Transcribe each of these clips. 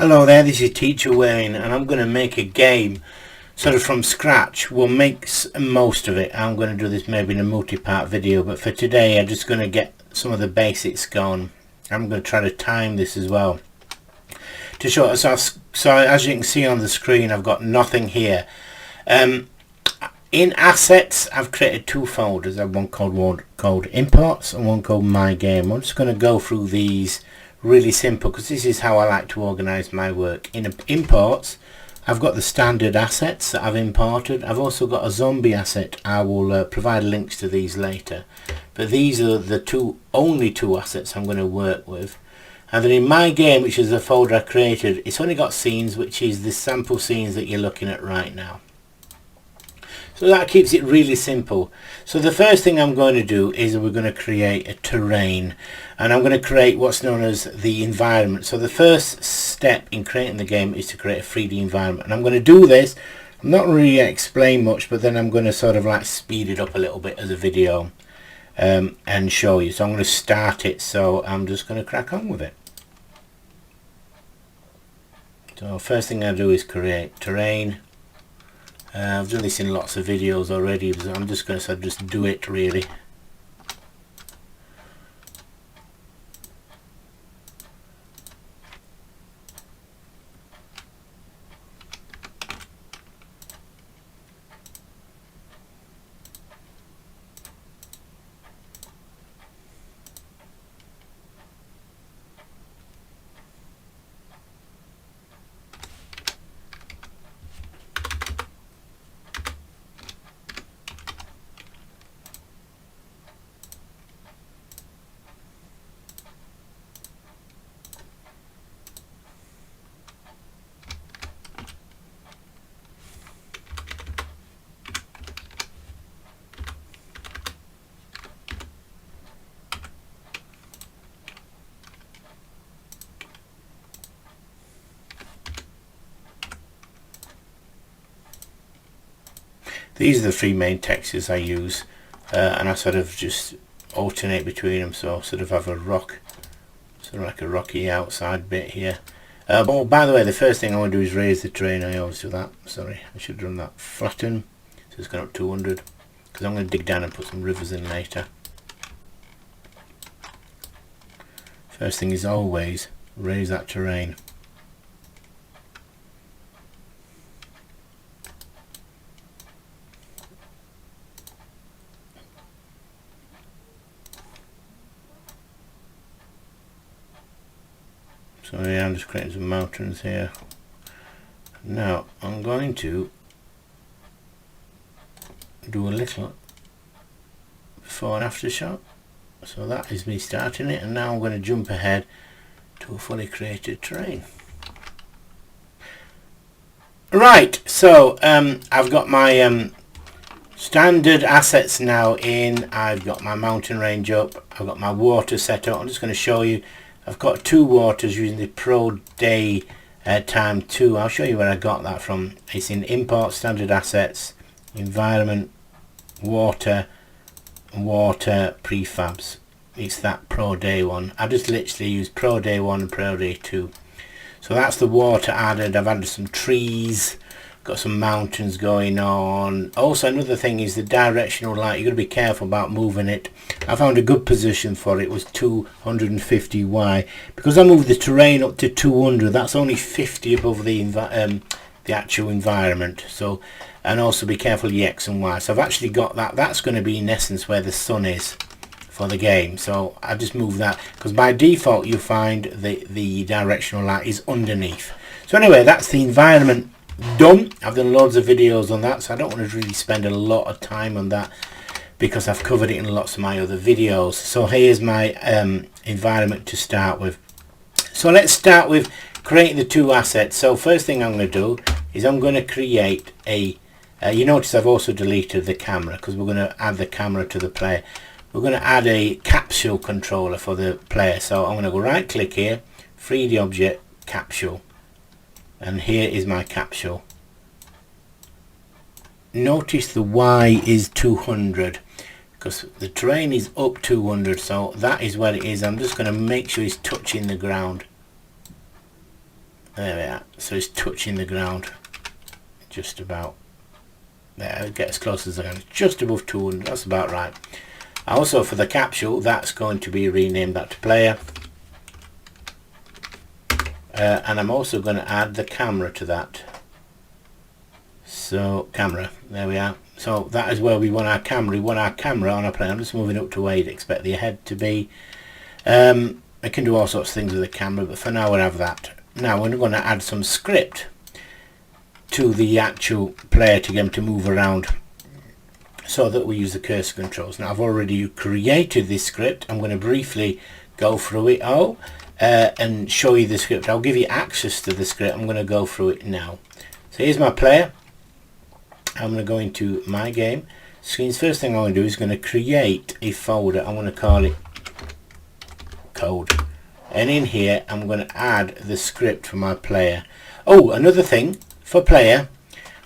Hello there, this is Teacher Wayne and I'm going to make a game sort of from scratch. We'll make most of it. I'm going to do this maybe in a multi-part video, but for today I'm just going to get some of the basics going. I'm going to try to time this as well to show us. So as you can see on the screen, I've got nothing here. In assets, I've created two folders. I have one called imports and one called my game. I'm just going to go through these really simple because this is how I like to organize my work. In imports, I've got the standard assets that I've imported. I've also got a zombie asset. I will provide links to these later, but these are the only two assets I'm going to work with. And then in my game, which is the folder I created, it's only got scenes, which is the sample scenes that you're looking at right now. So that keeps it really simple. So the first thing I'm going to do is we're going to create a terrain, and I'm going to create what's known as the environment. So the first step in creating the game is to create a 3D environment, and I'm going to do this. I'm not really explain much, but then I'm going to sort of like speed it up a little bit as a video and show you. So I'm going to start it. So I'm just going to crack on with it. So first thing I do is create terrain. I've done this in lots of videos already, but I'm just going to sort of just do it really. These are the three main textures I use, and I sort of just alternate between them. So I sort of have a rock, sort of like a rocky outside bit here. Oh, by the way, the first thing I want to do is raise the terrain. I always do that. Sorry, I should have done that. Flatten, so it's gone up 200, because I'm going to dig down and put some rivers in later. First thing is always raise that terrain. So yeah, I'm just creating some mountains here. Now I'm going to do a little before and after shot. So that is me starting it, and now I'm going to jump ahead to a fully created terrain. Right, so I've got my standard assets now in. I've got my mountain range up. I've got my water set up. I'm just going to show you. I've got two waters using the Pro Day Time 2. I'll show you where I got that from. It's in Import, Standard Assets, Environment, Water, Prefabs. It's that Pro Day one. I just literally use Pro Day 1 and Pro Day 2. So that's the water added. I've added some trees, got some mountains going on. Also, another thing is the directional light. You've got to be careful about moving it. I found a good position for it was 250Y. Because I moved the terrain up to 200, that's only 50 above the actual environment. So, and also be careful the X and Y. So I've actually got that. That's going to be in essence where the sun is for the game. So I just moved that because by default you find the directional light is underneath. So anyway, that's the environment done. I've done loads of videos on that, so I don't want to really spend a lot of time on that because I've covered it in lots of my other videos. So here's my environment to start with. So let's start with creating the two assets. So first thing I'm going to do is I'm going to create a you notice I've also deleted the camera because we're going to add the camera to the player. We're going to add a capsule controller for the player. So I'm going to go right click here, 3D object, capsule. And here is my capsule. Notice the Y is 200 because the terrain is up 200, so that is where it is. I'm just going to make sure it's touching the ground. There we are. So it's touching the ground just about there. I'll get as close as I can. Just above 200. That's about right. Also for the capsule, that's going to be renamed that to player. And I'm also going to add the camera to that. So camera, there we are. So that is where we want our camera. We want our camera on our player. I'm just moving up to where you'd expect the head to be. I can do all sorts of things with the camera, but for now we'll have that. Now we're going to add some script to the actual player to get him to move around, so that we use the cursor controls. Now I've already created this script. I'm going to briefly go through it all and show you the script. I'll give you access to the script. I'm going to go through it now. So here's my player. I'm going to go into my game screens. First thing I'm going to do is going to create a folder. I'm going to call it code, and in here I'm going to add the script for my player. Oh, another thing for player,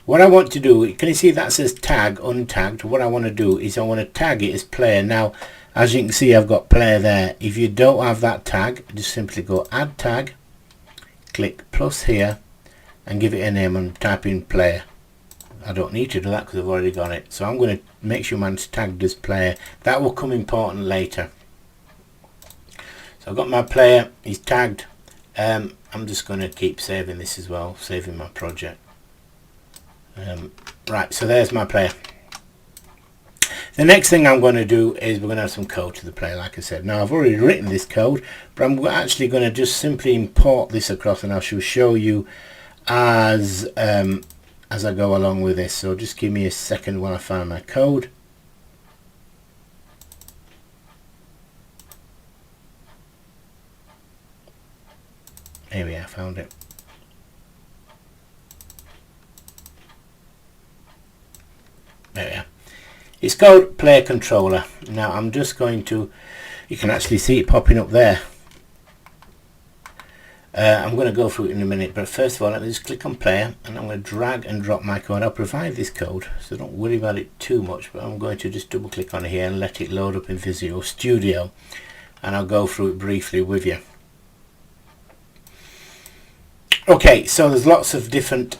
what I want to do, can you see that says tag untagged? What I want to do is I want to tag it as player. Now as you can see, I've got player there. If you don't have that tag, just simply go add tag, click plus here and give it a name and type in player. I don't need to do that because I've already got it. So I'm going to make sure mine's tagged as player. That will come important later. So I've got my player, he's tagged. I'm just going to keep saving this as well, saving my project. Right, so there's my player. The next thing I'm going to do is we're going to add some code to the player, like I said. Now I've already written this code, but I'm actually going to just simply import this across, and I shall show you as I go along with this. So just give me a second while I find my code. Here we are, found it. There we are. It's called player controller. Now I'm just going to, you can actually see it popping up there. I'm going to go through it in a minute, but first of all let me just click on player, and I'm going to drag and drop my code. I'll provide this code, so don't worry about it too much, but I'm going to just double click on it here and let it load up in Visual Studio, and I'll go through it briefly with you. Okay, so there's lots of different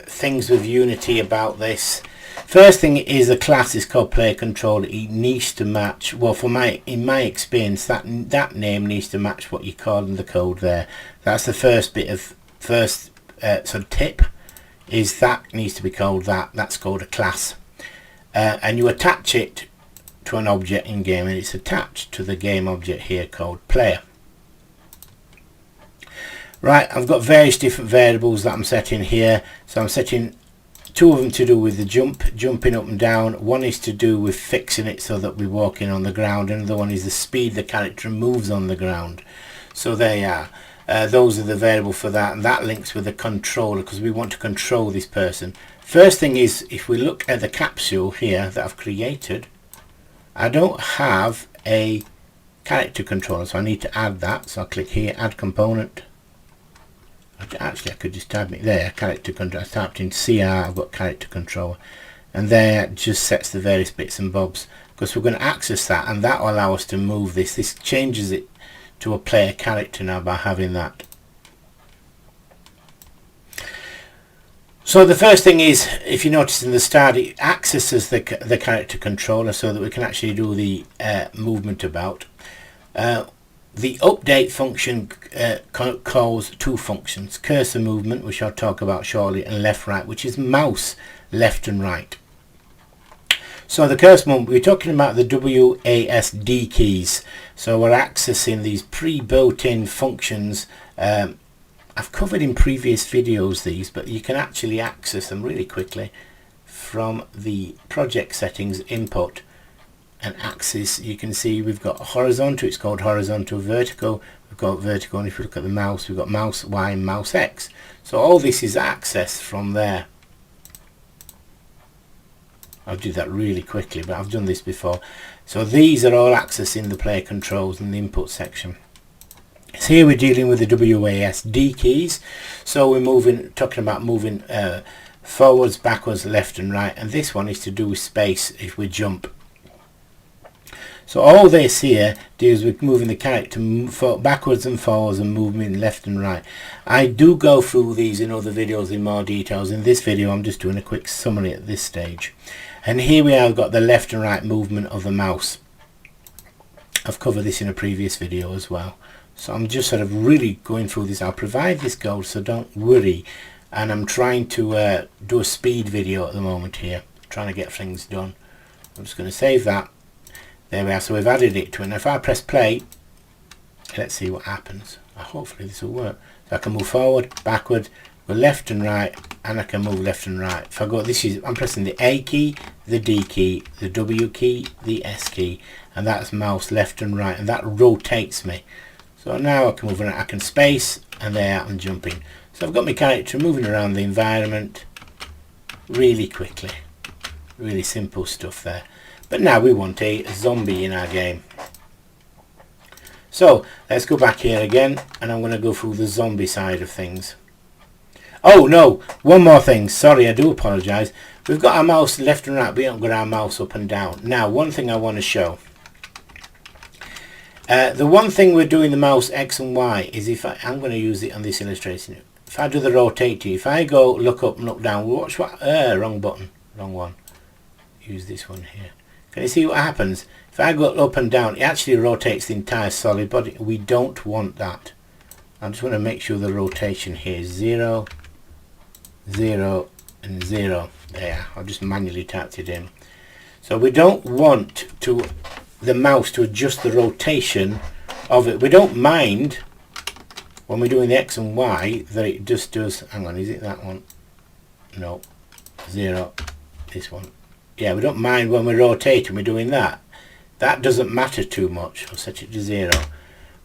things with Unity about this. First thing is a class is called player controller. It needs to match, well, in my experience, that name needs to match what you call in the code there. That's the first bit of sort of tip, is that needs to be called that. That's called a class, and you attach it to an object in game, and it's attached to the game object here called player. Right, I've got various different variables that I'm setting here. So I'm setting two of them to do with the jumping up and down. One is to do with fixing it so that we're walking on the ground. Another one is the speed the character moves on the ground. So there you are. Those are the variable for that, and that links with the controller because we want to control this person. First thing is, if we look at the capsule here that I've created, I don't have a character controller, so I need to add that. So I'll click here, add component. Actually I could just type it there, character controller. I typed in CR, I've got character controller, and there it just sets the various bits and bobs, because we're going to access that, and that will allow us to move this. This changes it to a player character now by having that. So the first thing is, if you notice in the start, it accesses the character controller so that we can actually do the movement about. The update function calls two functions: cursor movement, which I'll talk about shortly, and left right, which is mouse left and right. So the cursor movement, we're talking about the WASD keys. So we're accessing these pre-built-in functions. I've covered in previous videos these, but you can actually access them really quickly from the project settings input and axis. You can see we've got horizontal, it's called horizontal, vertical, we've got vertical, and if you look at the mouse, we've got mouse Y and mouse X. So all this is accessed from there. I'll do that really quickly, but I've done this before. So these are all accessing the player controls in the input section. So here we're dealing with the WASD keys. So we're talking about moving forwards, backwards, left and right, and this one is to do with space if we jump. So all this here deals with moving the character backwards and forwards and moving left and right. I do go through these in other videos in more details. In this video I'm just doing a quick summary at this stage. And here we have got the left and right movement of the mouse. I've covered this in a previous video as well. So I'm just sort of really going through this. I'll provide this code, so don't worry. And I'm trying to do a speed video at the moment here, trying to get things done. I'm just going to save that. There we are. So we've added it to it. And if I press play, let's see what happens. Hopefully this will work. So I can move forward, backward, go left and right, and I can move left and right. If I go, I'm pressing the A key, the D key, the W key, the S key, and that's mouse left and right, and that rotates me. So now I can move around, I can space, and there I'm jumping. So I've got my character moving around the environment really quickly. Really simple stuff there. But now we want a zombie in our game. So let's go back here again, and I'm going to go through the zombie side of things. Oh no, one more thing, sorry, I do apologise. We've got our mouse left and right, we haven't got our mouse up and down. Now one thing I want to show. The one thing we're doing the mouse X and Y is I'm going to use it on this illustration. If I do the rotate, if I go look up and look down, watch what, wrong button, wrong one. Use this one here. Can you see what happens? If I go up and down, it actually rotates the entire solid body. We don't want that. I just want to make sure the rotation here is 0, 0 and 0. There, I've just manually tapped it in. So we don't want the mouse to adjust the rotation of it. We don't mind when we're doing the X and Y that it just does, hang on, is it that one? No, 0, this one. Yeah, we don't mind when we're rotating, we're doing that. That doesn't matter too much. I'll set it to 0.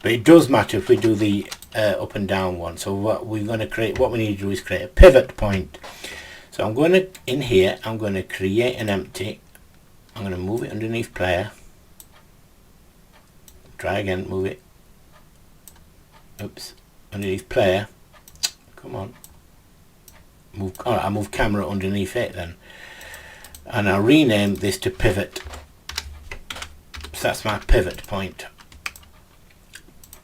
But it does matter if we do the up and down one. So what we need to do is create a pivot point. So I'm going to, in here, I'm going to create an empty. I'm going to move it underneath player. Try again, move it. Oops, underneath player. Come on. Alright, I'll move camera underneath it then. And I'll rename this to pivot. So that's my pivot point.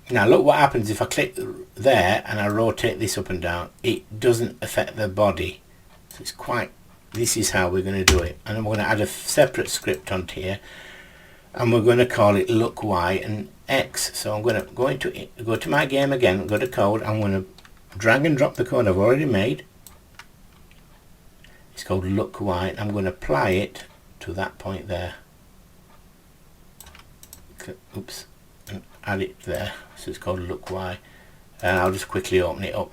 Now look what happens if I click there and I rotate this up and down. It doesn't affect the body. So it's this is how we're going to do it. And I'm going to add a separate script onto here. And we're going to call it look Y and X. So I'm going to go to my game again, go to code. I'm going to drag and drop the code I've already made. It's called look Y. I'm going to apply it to that point there. Oops, and add it there. So it's called look Y. And I'll just quickly open it up.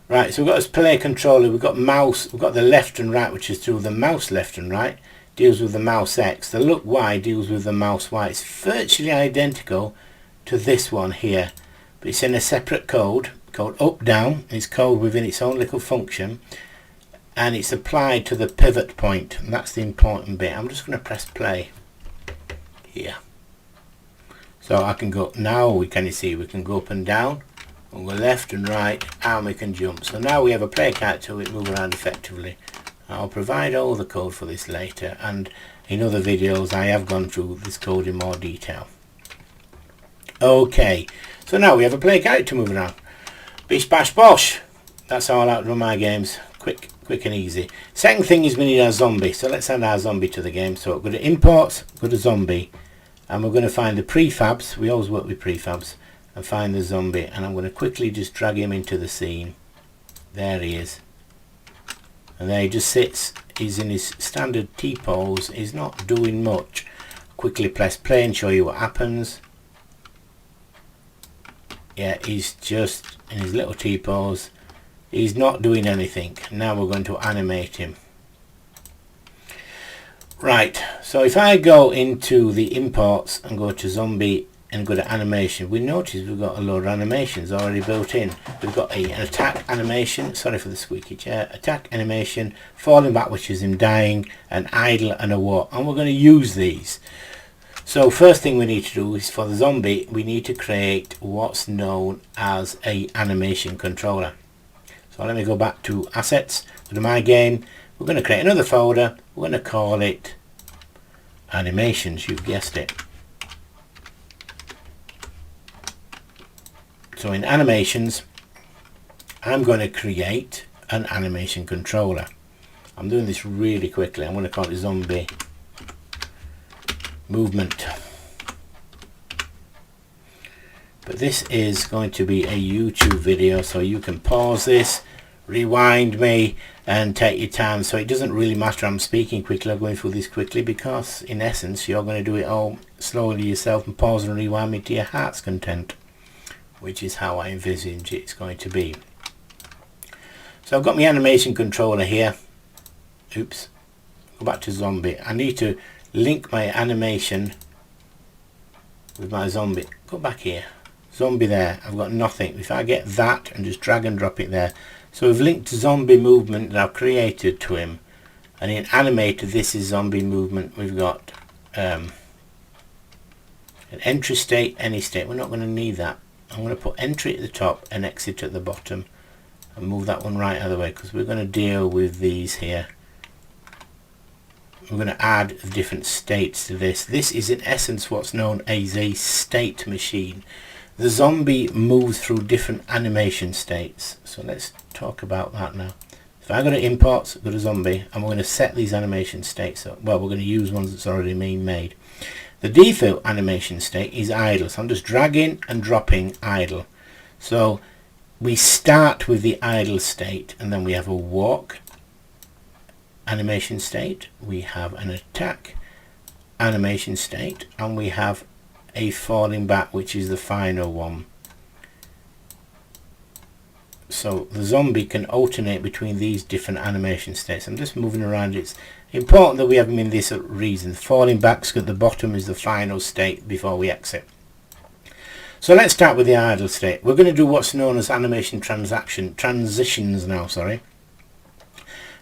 Right, so we've got this play controller, we've got mouse, we've got the left and right, which is through the mouse left and right, deals with the mouse X. The look Y deals with the mouse Y. It's virtually identical to this one here, but it's in a separate code called up down. It's code within its own little function, and it's applied to the pivot point, and that's the important bit. I'm just going to press play here. So I can go, now can you see, we can go up and down. We'll go left and right, and we can jump. So now we have a play character, we move around effectively. I'll provide all the code for this later, and in other videos I have gone through this code in more detail. Okay, so now we have a play character moving around. Bish bash bosh. That's how I like to run my games. Quick and easy. Second thing is we need our zombie. So let's add our zombie to the game. So go to imports, go to zombie, and we're going to find the prefabs. We always work with prefabs. And find the zombie, and I'm going to quickly just drag him into the scene. There he is, and there he just sits. He's in his standard T-pose. He's not doing much. Quickly press play and show you what happens. Yeah, he's just in his little T-pose. He's not doing anything. Now we're going to animate him. Right, so if I go into the imports and go to zombie and go to animation, we notice we've got a load of animations already built in. We've got an attack animation, sorry for the squeaky chair, attack animation, falling back, which is him dying, an idle and a walk, and we're going to use these. So first thing we need to do is, for the zombie, we need to create what's known as a animation controller. So let me go back to assets, go to my game, we're going to create another folder. We're going to call it animations. You've guessed it. So in animations, I'm going to create an animation controller. I'm doing this really quickly. I'm going to call it zombie movement. But this is going to be a YouTube video, so you can pause this, rewind me, and take your time. So it doesn't really matter I'm speaking quickly, I'm going through this quickly, because in essence you're going to do it all slowly yourself and pause and rewind me to your heart's content, which is how I envisage it's going to be. So I've got my animation controller here. Oops, go back to zombie. I need to link my animation with my zombie. Go back here, zombie there. I've got nothing. If I get that and just drag and drop it there, so we've linked zombie movement that I've created to him, and in animated this is zombie movement. We've got an entry state, any state. We're not going to need that. I'm going to put entry at the top and exit at the bottom, and move that one right out of the way, because we're going to deal with these here. We're going to add different states to this. This is in essence what's known as a state machine. The zombie moves through different animation states. So let's talk about that now. If I go to imports, go to zombie, and we're going to set these animation states up. Well, we're going to use ones that's already been made. The default animation state is idle. So I'm just dragging and dropping idle. So we start with the idle state, and then we have a walk animation state, we have an attack animation state, and we have a falling back, which is the final one. So the zombie can alternate between these different animation states. I'm just moving around. It's important that we have them in this reason. Falling back at the bottom is the final state before we exit. So let's start with the idle state. We're going to do what's known as animation transitions now, sorry.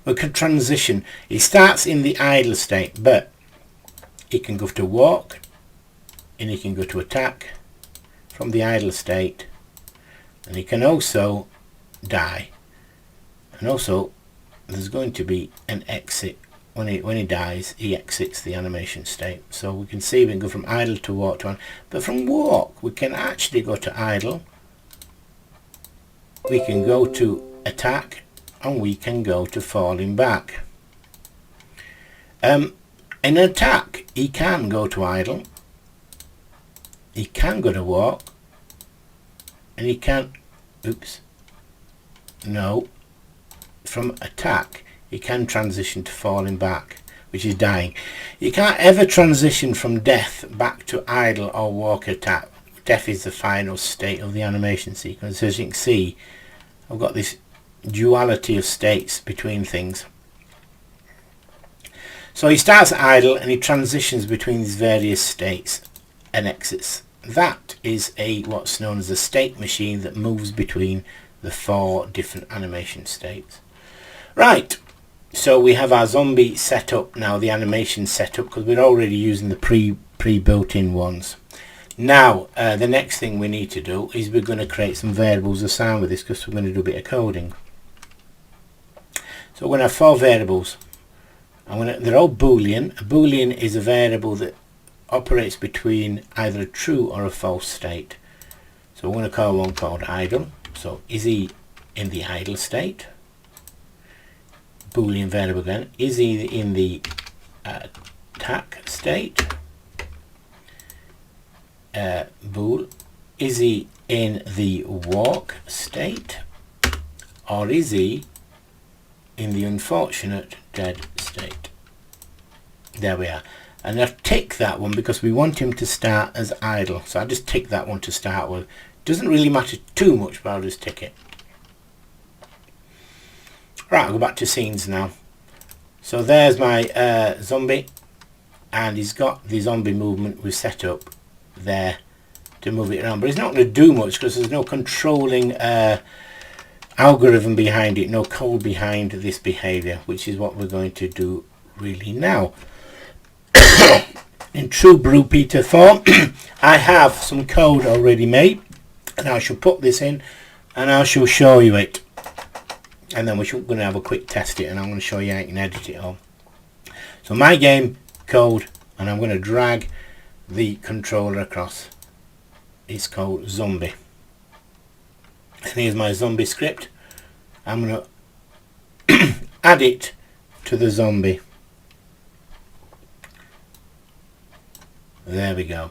We can transition. It starts in the idle state, but it can go to walk, and it can go to attack from the idle state, and it can also die. And also there's going to be an exit. When he dies, he exits the animation state. So we can see we can go from idle to walk to, but from walk we can actually go to idle, we can go to attack, and we can go to falling back. In an attack he can go to idle, he can go to walk, and he can, oops, no, from attack he can transition to falling back, which is dying. You can't ever transition from death back to idle or walk attack. Death is the final state of the animation sequence. As you can see, I've got this duality of states between things. So he starts at idle and he transitions between these various states and exits. That is what's known as a state machine that moves between the 4 different animation states. Right, so we have our zombie set up now, the animation set up, because we're already using the pre-built in ones. Now the next thing we need to do is we're going to create some variables assigned with this, because we're going to do a bit of coding. So we're going to have 4 variables. They're all Boolean. A Boolean is a variable that operates between either a true or a false state. So we're going to call one called idle. So is he in the idle state? Boolean variable again. Is he in the attack state? Bool. Is he in the walk state? Or is he in the unfortunate dead state? There we are. And I've ticked that one because we want him to start as idle. So I just tick that one to start with. Doesn't really matter too much, but I'll just tick it. Right, I'll go back to scenes now. So there's my zombie, and he's got the zombie movement we've set up there to move it around. But he's not going to do much because there's no controlling algorithm behind it, no code behind this behavior, which is what we're going to do really now. In true Brew Peter form, I have some code already made, and I shall put this in and I shall show you it. and then we're going to have a quick test it, and I'm going to show you how you can edit it all. So my game code, and I'm going to drag the controller across. It's called zombie, and here's my zombie script. I'm going to add it to the zombie. There we go.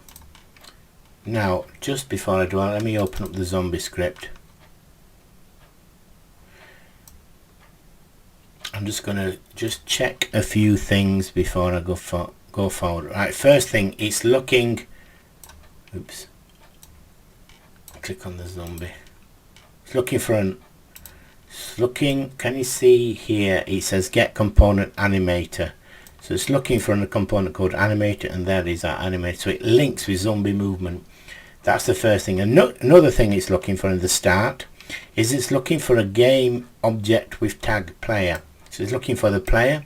Now just before I do that, let me open up the zombie script. I'm just going to check a few things before I go forward. Right, first thing, it's looking, oops, click on the zombie. It's looking for can you see here it says get component animator. So it's looking for a component called animator, and there is our animator. So it links with zombie movement. That's the first thing. Another thing it's looking for in the start is it's looking for a game object with tag player. So it's looking for the player.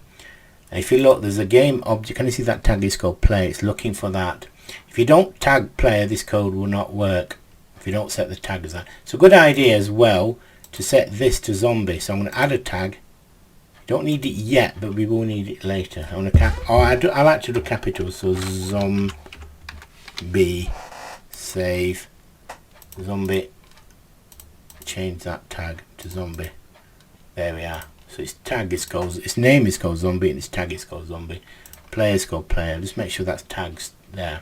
And if you look, there's a game object. Can you see that tag is called player? It's looking for that. If you don't tag player, this code will not work. If you don't set the tag as that. So a good idea as well to set this to zombie. So I'm going to add a tag. Don't need it yet, but we will need it later. I want to I like to do capitals. So zombie, save, zombie, change that tag to zombie. There we are. So its tag is called, its name is called zombie, and its tag is called zombie. Player is called player. Just make sure that's tags there.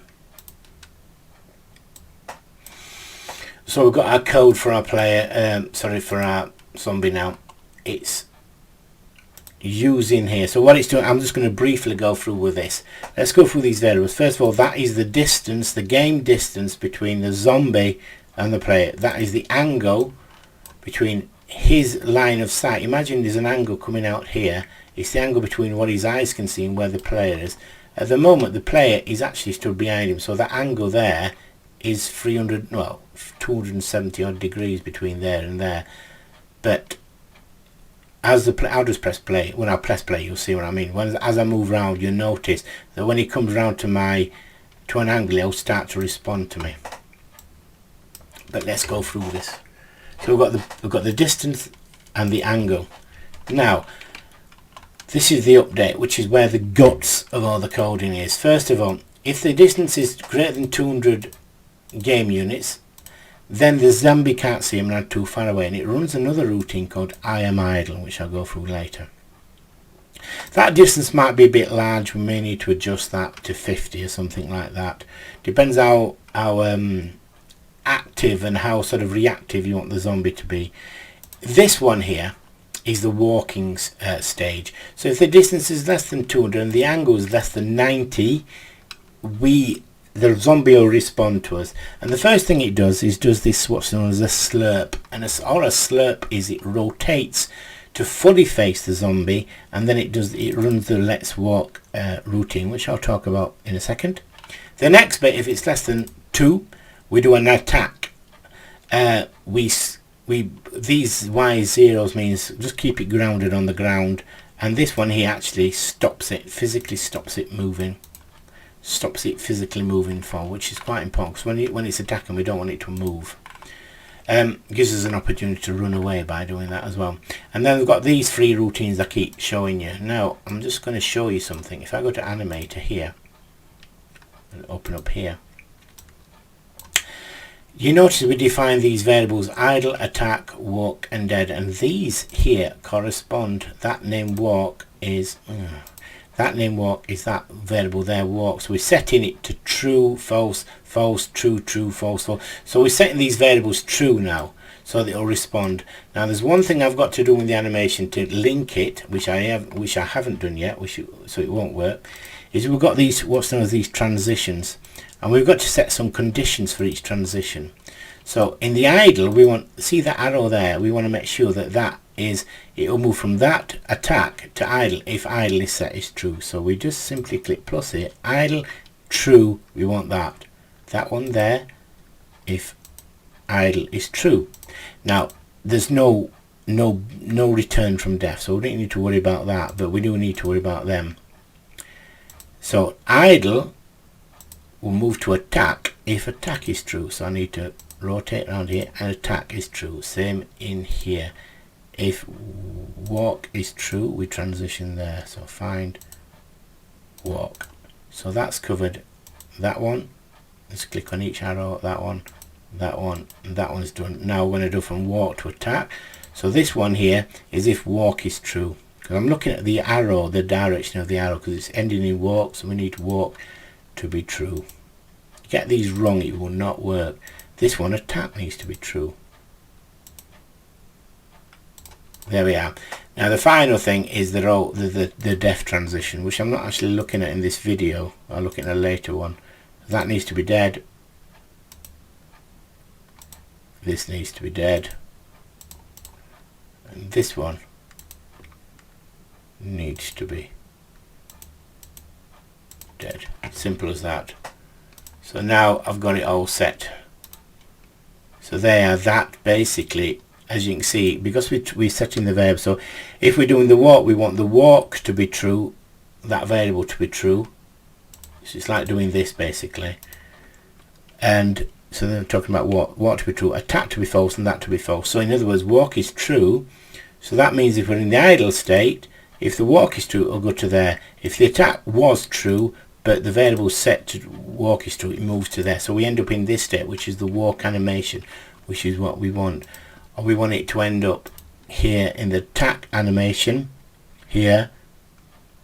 So we've got our code for our player, for our zombie now. It's using here. So what it's doing, I'm just going to briefly go through with this. Let's go through these variables. First of all, that is the distance, the game distance between the zombie and the player. That is the angle between his line of sight. Imagine there's an angle coming out here. It's the angle between what his eyes can see and where the player is. At the moment, the player is actually stood behind him, so that angle there is 270 odd degrees between there and there. But as I'll just press play. When I press play, you'll see what I mean. As I move around, you'll notice that when he comes around to an angle, he'll start to respond to me. But let's go through this. So we've got the distance and the angle. Now, this is the update, which is where the guts of all the coding is. First of all, if the distance is greater than 200 game units, then the zombie can't see him and too far away, and it runs another routine called I am idle, which I'll go through later. That distance might be a bit large. We may need to adjust that to 50 or something like that. Depends how active and how sort of reactive you want the zombie to be. This one here is the walking stage. So if the distance is less than 200 and the angle is less than 90, the zombie will respond to us. And the first thing it does is this what's known as a slurp. And all a slurp is, it rotates to fully face the zombie, and then it runs the let's walk routine, which I'll talk about in a second. The next bit, if it's less than 2, we do an attack. These Y zeros means just keep it grounded on the ground, and this one here actually stops it, physically stops it moving. Stops it physically moving forward, which is quite important, because when it's attacking, we don't want it to move. Gives us an opportunity to run away by doing that as well. And then we've got these 3 routines I keep showing you. Now I'm just going to show you something. If I go to animator here and open up here, you notice we define these variables: idle, attack, walk and dead, and these here correspond. That name walk is that variable there, walk. So we're setting it to true, false, false, true, true, false, false. So we're setting these variables true now, so that it'll respond. Now there's one thing I've got to do with the animation to link it, which I haven't done yet, so it won't work. Is we've got these what's known as these transitions, and we've got to set some conditions for each transition. So in the idle, we want, see that arrow there, we want to make sure that it will move from that attack to idle if idle is set is true. So we just simply click plus here, idle, true, we want that one there if idle is true. Now there's no return from death, so we don't need to worry about that, but we do need to worry about them. So idle will move to attack if attack is true, so I need to rotate around here, and attack is true. Same in here. if walk is true, we transition there. So find walk. So that's covered that one. Let's click on each arrow, that one, and that one's done. Now we're going to do from walk to attack. So this one here is if walk is true, because I'm looking at the arrow, the direction of the arrow, because it's ending in walk, so we need walk to be true. Get these wrong, it will not work. This one, attack, needs to be true. There we are. Now the final thing is the def transition, which I'm not actually looking at in this video. I'll look at a later one. That needs to be dead. This needs to be dead. And this one needs to be dead. Simple as that. So now I've got it all set. So there, that basically, as you can see, because we're setting the variable, so if we're doing the walk, we want the walk to be true, that variable to be true. So it's like doing this basically. And so then I'm talking about walk to be true, attack to be false, and that to be false. So in other words, walk is true. So that means if we're in the idle state, if the walk is true, it'll go to there. If the attack was true, but the variable set to walk is true, it moves to there. So we end up in this state, which is the walk animation, which is what we want. Or we want it to end up here in the attack animation. Here,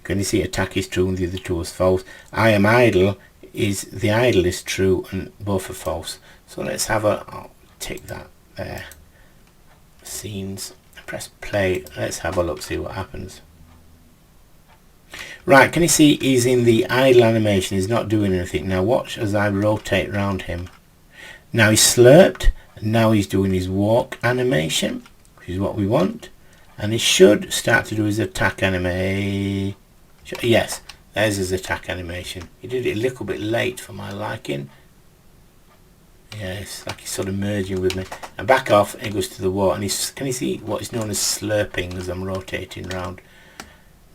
can you see attack is true and the other two is false? I am idle, is the idle is true and both are false. So let's have a, I'll tick that there. Scenes, press play, let's have a look, see what happens. Right, can you see he's in the idle animation, he's not doing anything. Now watch as I rotate around him. Now he's slurped, and now he's doing his walk animation, which is what we want. And he should start to do his attack animation. Yes, there's his attack animation. He did it a little bit late for my liking. Yeah, it's like he's sort of merging with me. And back off, and he goes to the walk. And he's, can you see what is known as slurping as I'm rotating around?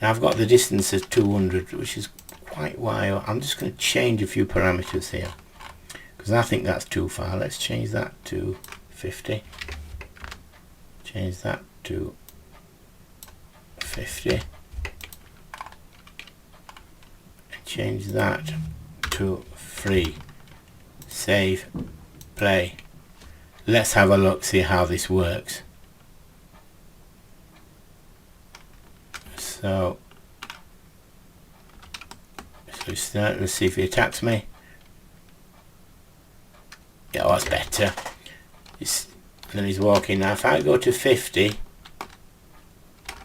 Now I've got the distance as 200, which is quite wide. I'm just going to change a few parameters here, because I think that's too far. Let's change that to 50. Change that to 50. Change that to 3. Save, play. Let's have a look, see how this works. So let's see if he attacks me. Yeah, oh, that's better. Then he's walking. Now if I go to 50, I'm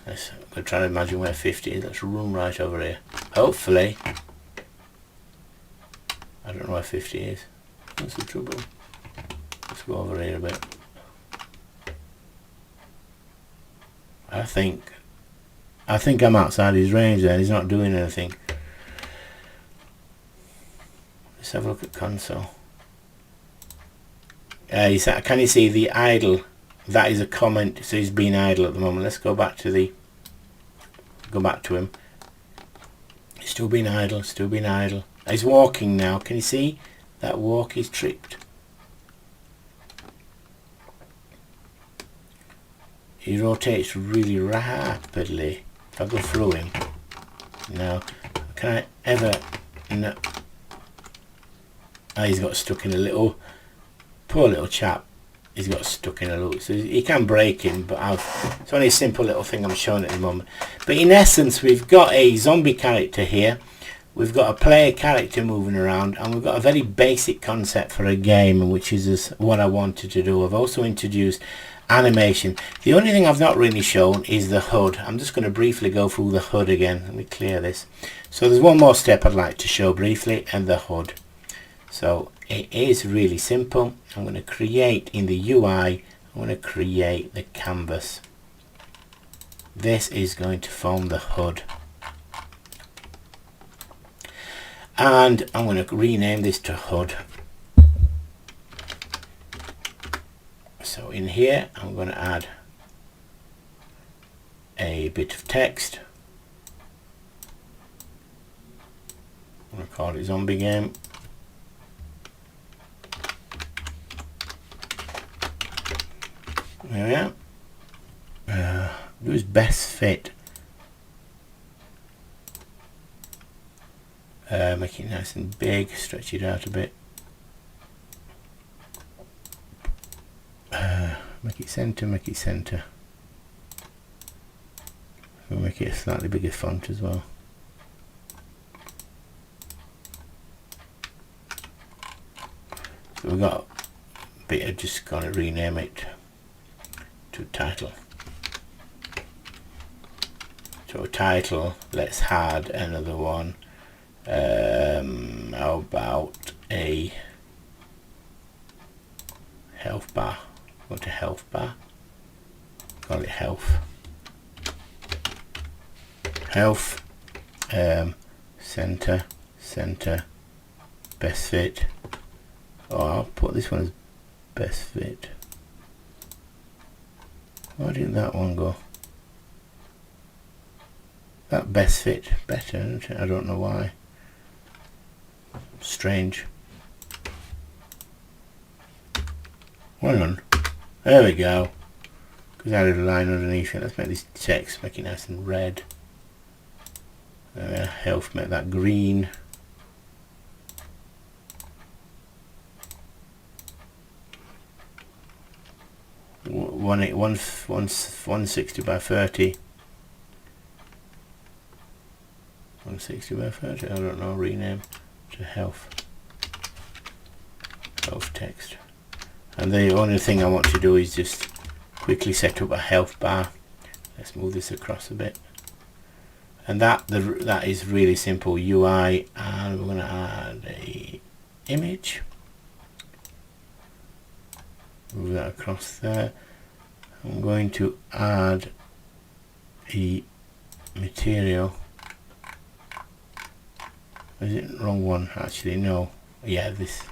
going to try to imagine where 50 is. Let's run right over here. Hopefully, I don't know where 50 is. That's the trouble. Let's go over here a bit. I think I'm outside his range there. He's not doing anything. Let's have a look at console. Can you see the idle? That is a comment. So he's being idle at the moment. Let's go back to him. He's still being idle. Still being idle. He's walking now. Can you see that walk is tripped? He rotates really rapidly. If I go through him now, can I ever? No. Oh, he's got stuck in a little. Poor little chap. He's got stuck in a loop. So he can break him, but it's only a simple little thing I'm showing at the moment. But in essence, we've got a zombie character here. We've got a player character moving around, and we've got a very basic concept for a game, which is what I wanted to do. I've also introduced animation. The only thing I've not really shown is the HUD. I'm just going to briefly go through the HUD again. Let me clear this. So there's one more step I'd like to show briefly, and the HUD. So it is really simple. I'm going to create in the UI, I'm going to create the canvas. This is going to form the HUD. And I'm going to rename this to HUD. So in here, I'm going to add a bit of text. I'm going to call it Zombie Game. There we are. do his best fit. Make it nice and big, stretch it out a bit. Make it centre, make it centre. We'll make it a slightly bigger font as well. So we've got a bit, of just got to rename it to title. So title, let's add another one. How about a health bar? Go to health bar. Call it health. Health. Center. Center. Best fit. Oh, I'll put this one as best fit. Why didn't that one go? That best fit better, isn't it? I don't know why. Strange. Hang on. There we go. Because I added a line underneath it. Let's make this text, make it nice and red. Health, make that green. One 160 by 30. 160 by 30. I don't know. Rename to health. Health text. And the only thing I want to do is just quickly set up a health bar. Let's move this across a bit. And that is really simple UI, and we're going to add a image. Move that across there. I'm going to add a material. Is it the wrong one? Actually, no. Yeah, this.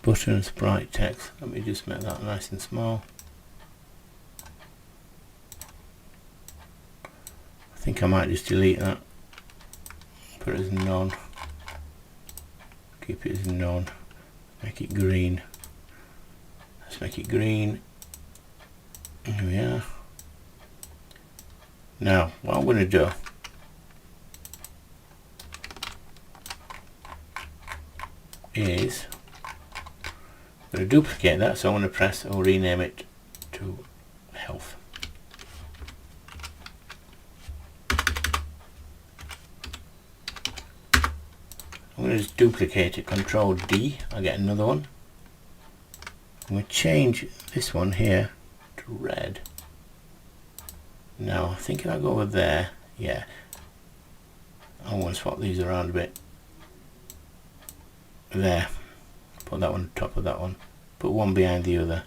Buttons, bright text. Let me just make that nice and small. I think I might just delete that. Put it as none. Keep it as none. Make it green. Let's make it green. Here we are. Now, what I'm going to do is I'm going to duplicate that, so I'm going to press or rename it to health. I'm going to just duplicate it, Control D, I'll get another one. I'm going to change this one here to red. Now I think if I go over there, yeah, I'm going to swap these around a bit. There, put that one on top of that one, put one behind the other.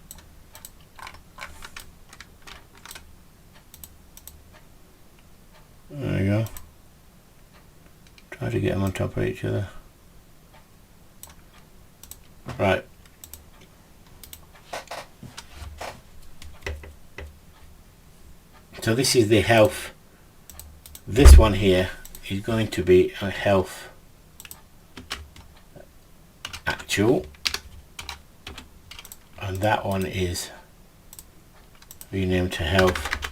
There we go. Try to get them on top of each other. Right. So this is the health. This one here is going to be a health actual, and that one is renamed to health.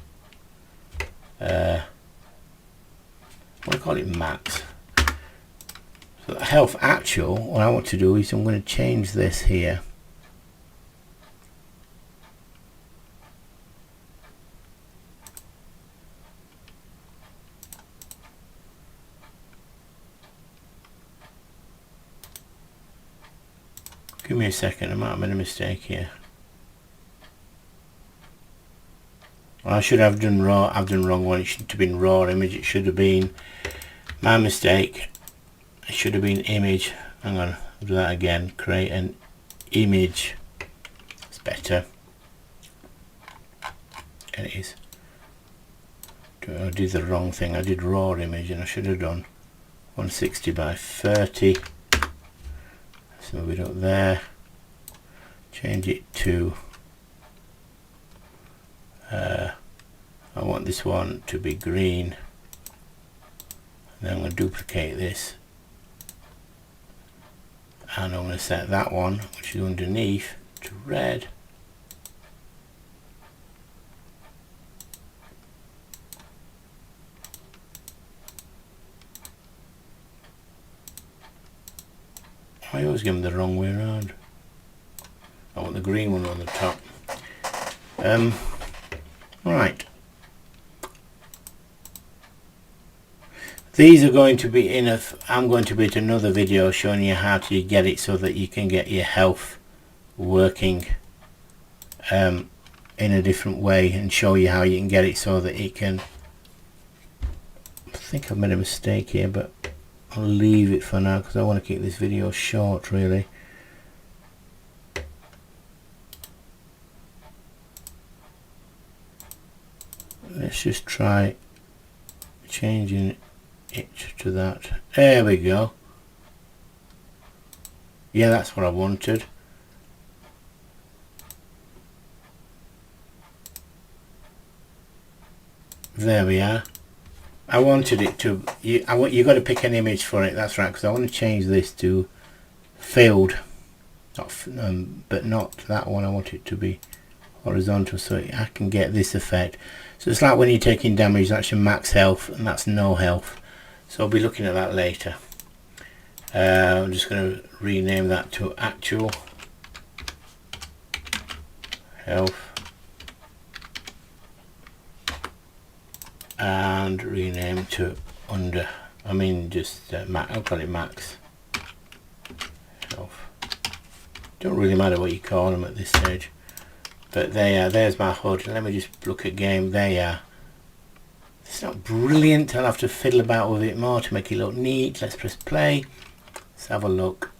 What do I call it? Max. So the health actual, what I want to do is I'm going to change this here. Give me a second, I might have made a mistake here. Well, I should have done raw. I've done wrong one. It should have been raw image. It should have been my mistake. It should have been image. Hang on, I'll do that again. Create an image. It's better. And it is. I did the wrong thing. I did raw image, and I should have done 160 by 30. So move it up there. Change it to. I want this one to be green. And then I'm going to duplicate this. and I'm going to set that one, which is underneath, to red. I always give them the wrong way around. I want the green one on the top. Right. These are going to be enough. I'm going to be at another video showing you how to get it so that you can get your health working in a different way, and show you how you can get it so that it can. I think I've made a mistake here, but I'll leave it for now because I want to keep this video short really. Let's just try changing it to that. There we go. Yeah, that's what I wanted. There we are. I wanted it to, you got to pick an image for it, that's right, because I want to change this to filled, but not that one. I want it to be horizontal so I can get this effect. So it's like when you're taking damage, that's your max health and that's no health. So I'll be looking at that later. I'm just going to rename that to actual health and rename to under, I'll call it max health. Don't really matter what you call them at this stage. But there's my HUD. Let me just look at game. There you are. It's not brilliant. I'll have to fiddle about with it more to make it look neat. Let's press play. Let's have a look.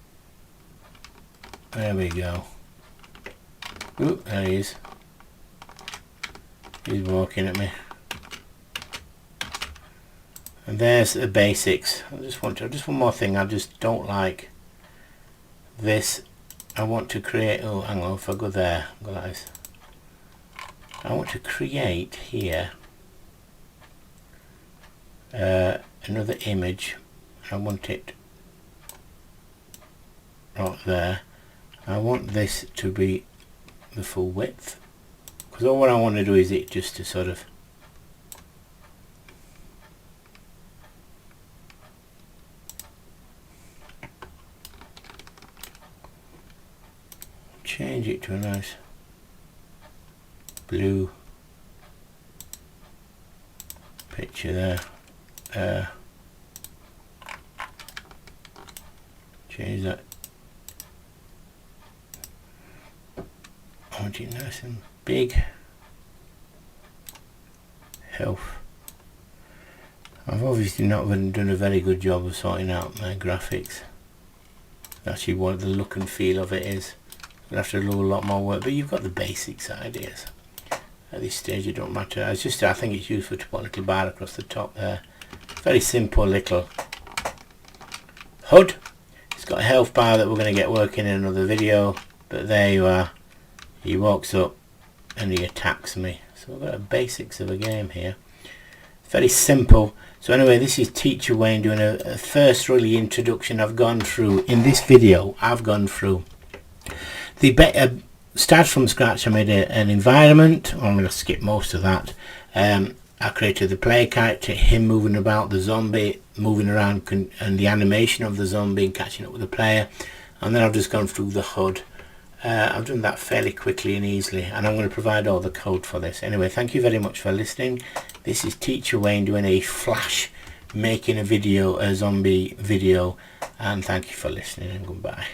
There we go. Oop, there he is. He's walking at me. And there's the basics. Just one more thing. I just don't like this. I want to create, oh hang on, if I go there, go like this. I want to create here another image. I want it right there. I want this to be the full width, because all what I want to do is it just to sort of change it to a nice blue picture there. Change that. I want it nice and big. Health. I've obviously not done a very good job of sorting out my graphics. Actually, what the look and feel of it is. You'll have to do a lot more work, but you've got the basics ideas. At this stage it don't matter. I think it's useful to put a little bar across the top there. Very simple little HUD. It's got a health bar that we're going to get working in another video, but there you are. He walks up and he attacks me. So we've got the basics of a game here. Very simple. So anyway, this is Teacher Wayne doing a first really introduction. I've gone through, in this video, I've gone through the start from scratch. I made an environment. I'm going to skip most of that. I created the player character, him moving about, the zombie moving around, and the animation of the zombie and catching up with the player. And then I've just gone through the HUD. I've done that fairly quickly and easily, and I'm going to provide all the code for this. Anyway, thank you very much for listening. This is Teacher Wayne doing a flash making a zombie video, and thank you for listening and goodbye.